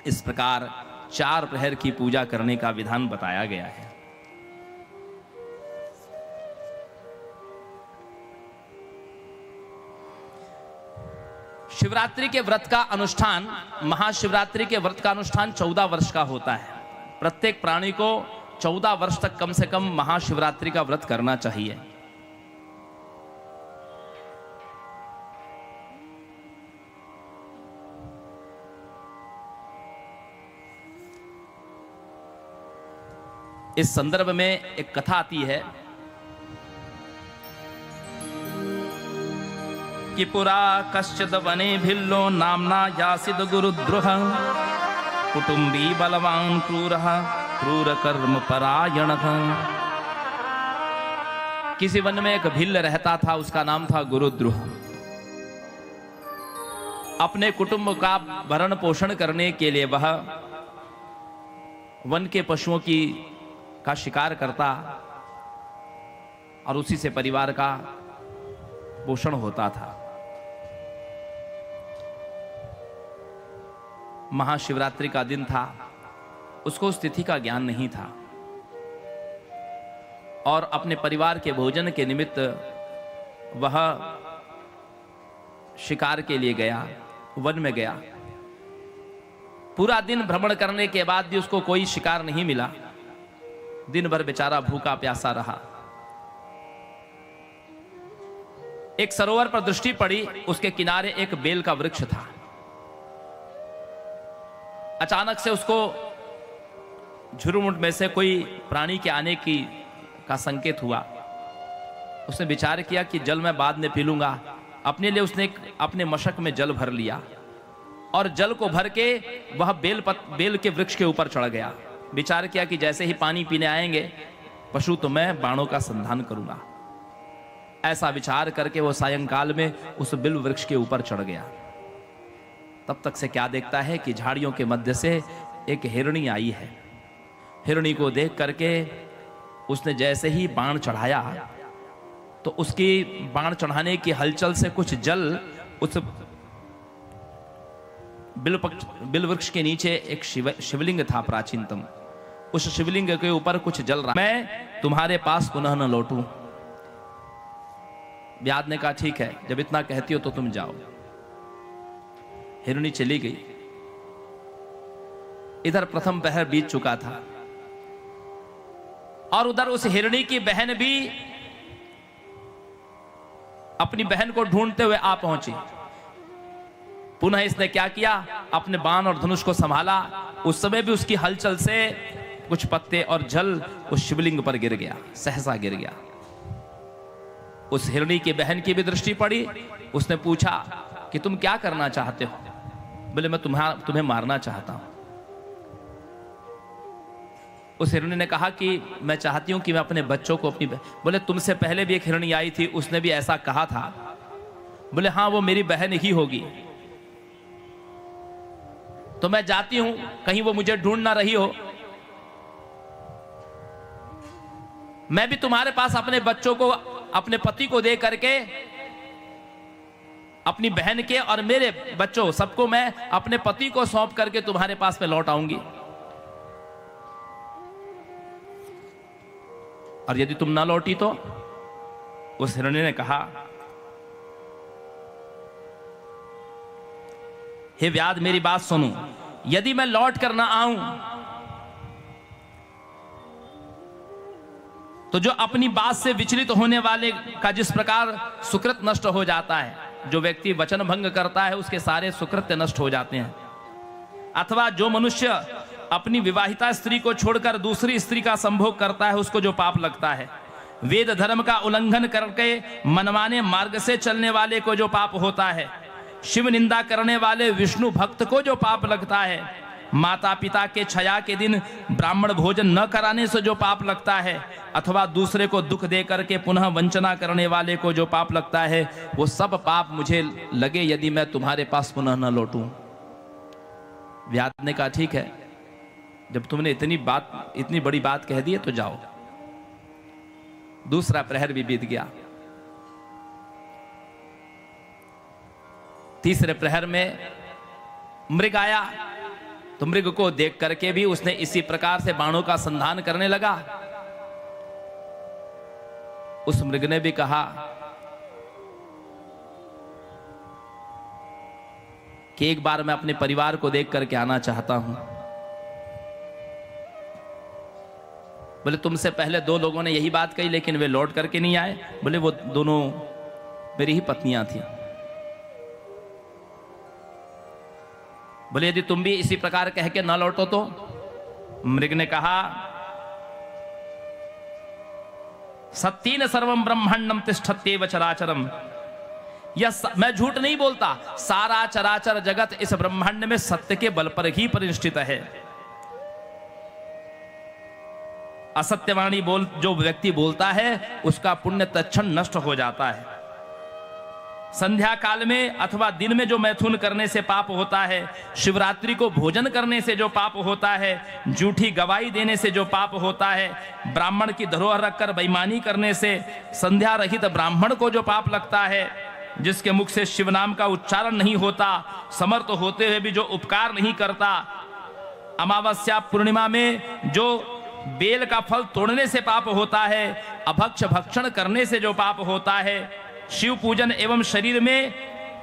इस प्रकार 4 प्रहर की पूजा करने का विधान बताया गया है। शिवरात्रि के व्रत का अनुष्ठान, महाशिवरात्रि के व्रत का अनुष्ठान 14 वर्ष का होता है। प्रत्येक प्राणी को 14 वर्ष तक कम से कम महाशिवरात्रि का व्रत करना चाहिए। इस संदर्भ में एक कथा आती है कि पुरा कश्चिद वने भिल्लो नामना यासिद गुरुद्रोह कुटुंबी बलवान क्रूरः क्रूर कर्म परायण। किसी वन में एक भिल्ल रहता था, उसका नाम था गुरुद्रोह। अपने कुटुंब का भरण पोषण करने के लिए वह वन के पशुओं का शिकार करता और उसी से परिवार का पोषण होता था। महाशिवरात्रि का दिन था, उसको उस तिथि का ज्ञान नहीं था और अपने परिवार के भोजन के निमित्त वह शिकार के लिए गया, वन में गया। पूरा दिन भ्रमण करने के बाद भी उसको कोई शिकार नहीं मिला। दिन भर बेचारा भूखा प्यासा रहा। एक सरोवर पर दृष्टि पड़ी, उसके किनारे एक बेल का वृक्ष था। अचानक से उसको झुरमुट में से कोई प्राणी के आने का संकेत हुआ। उसने विचार किया कि जल मैं बाद में पी लूंगा। अपने लिए उसने अपने मशक में जल भर लिया और जल को भर के वह बेल के वृक्ष के ऊपर चढ़ गया। विचार किया कि जैसे ही पानी पीने आएंगे पशु तो मैं बाणों का संधान करूंगा। ऐसा विचार करके वो सायंकाल में उस बिल वृक्ष के ऊपर चढ़ गया। तब तक से क्या देखता है कि झाड़ियों के मध्य से एक हिरणी आई है। हिरणी को देख करके उसने जैसे ही बाण चढ़ाया तो उसकी बाण चढ़ाने की हलचल से कुछ जल उस बिल वृक्ष के नीचे एक शिवलिंग था प्राचीनतम। उस शिवलिंग के ऊपर कुछ जल रहा। मैं तुम्हारे पास पुनः न लौटूं। व्याध ने कहा ठीक है, जब इतना कहती हो तो तुम जाओ। हिरणी चली गई। इधर प्रथम पहर बीत चुका था और उधर उस हिरणी की बहन भी अपनी बहन को ढूंढते हुए आ पहुंची। पुनः इसने क्या किया, अपने बाण और धनुष को संभाला। उस समय भी उसकी हलचल से कुछ पत्ते और जल उस शिवलिंग पर गिर गया, सहसा गिर गया। उस हिरणी की बहन की भी दृष्टि पड़ी। उसने पूछा कि तुम क्या करना चाहते हो? बोले मैं तुम्हें मारना चाहता हूं। उस हिरणी ने कहा कि मैं चाहती हूं कि मैं अपने बच्चों को बोले तुमसे पहले भी एक हिरणी आई थी, उसने भी ऐसा कहा था। बोले हाँ, वो मेरी बहन ही होगी। तो मैं जाती हूं, कहीं वो मुझे ढूंढ ना रही हो। मैं भी तुम्हारे पास अपने बच्चों को, अपने पति को दे करके अपनी बहन के और मेरे बच्चों सबको मैं अपने पति को सौंप करके तुम्हारे पास में लौट आऊंगी। और यदि तुम ना लौटी तो? उस हिरणी ने कहा हे व्याध, मेरी बात सुनो। यदि मैं लौट कर ना आऊं तो जो अपनी बात से विचलित होने वाले का जिस प्रकार सुकृत नष्ट हो जाता है, जो व्यक्ति वचन भंग करता है उसके सारे सुकृत्य नष्ट हो जाते हैं। अथवा जो मनुष्य अपनी विवाहिता स्त्री को छोड़कर दूसरी स्त्री का संभोग करता है उसको जो पाप लगता है। वेद धर्म का उल्लंघन करके मनमाने मार्ग से चलने वाले को जो पाप होता है। शिव निंदा करने वाले विष्णु भक्त को जो पाप लगता है। माता पिता के छया के दिन ब्राह्मण भोजन न कराने से जो पाप लगता है। अथवा दूसरे को दुख दे करके पुनः वंचना करने वाले को जो पाप लगता है, वो सब पाप मुझे लगे यदि मैं तुम्हारे पास पुनः न लौटूं। व्याध ने कहा ठीक है, जब तुमने इतनी बड़ी बात कह दी है तो जाओ। दूसरा प्रहर भी बीत गया। तीसरे प्रहर में मृग आया तो मृग को देख करके भी उसने इसी प्रकार से बाणों का संधान करने लगा। उस मृग ने भी कहा कि एक बार मैं अपने परिवार को देख करके आना चाहता हूं। बोले तुमसे पहले 2 लोगों ने यही बात कही, लेकिन वे लौट करके नहीं आए। बोले वो दोनों मेरी ही पत्नियां थी। बोले यदि तुम भी इसी प्रकार कह के ना लौटो तो? मृग ने कहा सत्येन सर्वम ब्रह्मांडम तिष्ठत्येव चराचरम। मैं झूठ नहीं बोलता, सारा चराचर जगत इस ब्रह्मांड में सत्य के बल पर ही प्रतिष्ठित है। असत्यवाणी जो व्यक्ति बोलता है उसका पुण्य तत्क्षण नष्ट हो जाता है। संध्या काल में अथवा दिन में जो मैथुन करने से पाप होता है, शिवरात्रि को भोजन करने से जो पाप होता है, झूठी गवाही देने से जो पाप होता है, ब्राह्मण की धरोहर रखकर बेईमानी करने से, संध्या रहित ब्राह्मण को जो पाप लगता है, जिसके मुख से शिव नाम का उच्चारण नहीं होता, समर्थ होते हुए भी जो उपकार नहीं करता, अमावस्या पूर्णिमा में जो बेल का फल तोड़ने से पाप होता है, अभक्ष भक्षण करने से जो पाप होता है, शिव पूजन एवं शरीर में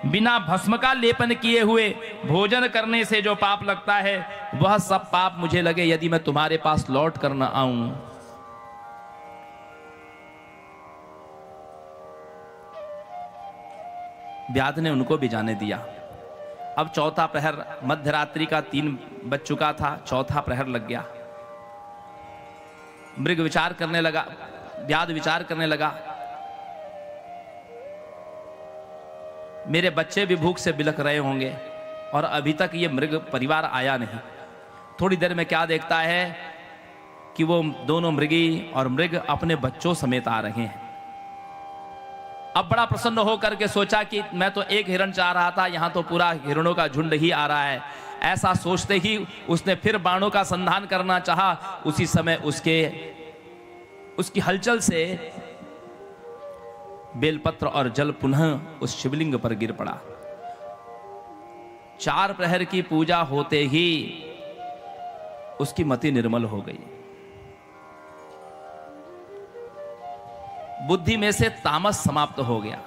बिना भस्म का लेपन किए हुए भोजन करने से जो पाप लगता है, वह सब पाप मुझे लगे यदि मैं तुम्हारे पास लौट कर न आऊं। व्याध ने उनको भी जाने दिया। अब चौथा प्रहर, मध्यरात्रि का 3 बज चुका था, चौथा प्रहर लग गया। मृग विचार करने लगा, व्याध विचार करने लगा, मेरे बच्चे भी भूख से बिलख रहे होंगे और अभी तक ये मृग परिवार आया नहीं। थोड़ी देर में क्या देखता है कि वो दोनों मृगी और मृग अपने बच्चों समेत आ रहे हैं। अब बड़ा प्रसन्न होकर के सोचा कि मैं तो एक हिरण चाह रहा था, यहां तो पूरा हिरणों का झुंड ही आ रहा है। ऐसा सोचते ही उसने फिर बाणों का संधान करना चाहा। उसी समय उसकी हलचल से बेलपत्र और जल पुनः उस शिवलिंग पर गिर पड़ा। 4 प्रहर की पूजा होते ही उसकी मति निर्मल हो गई। बुद्धि में से तामस समाप्त हो गया।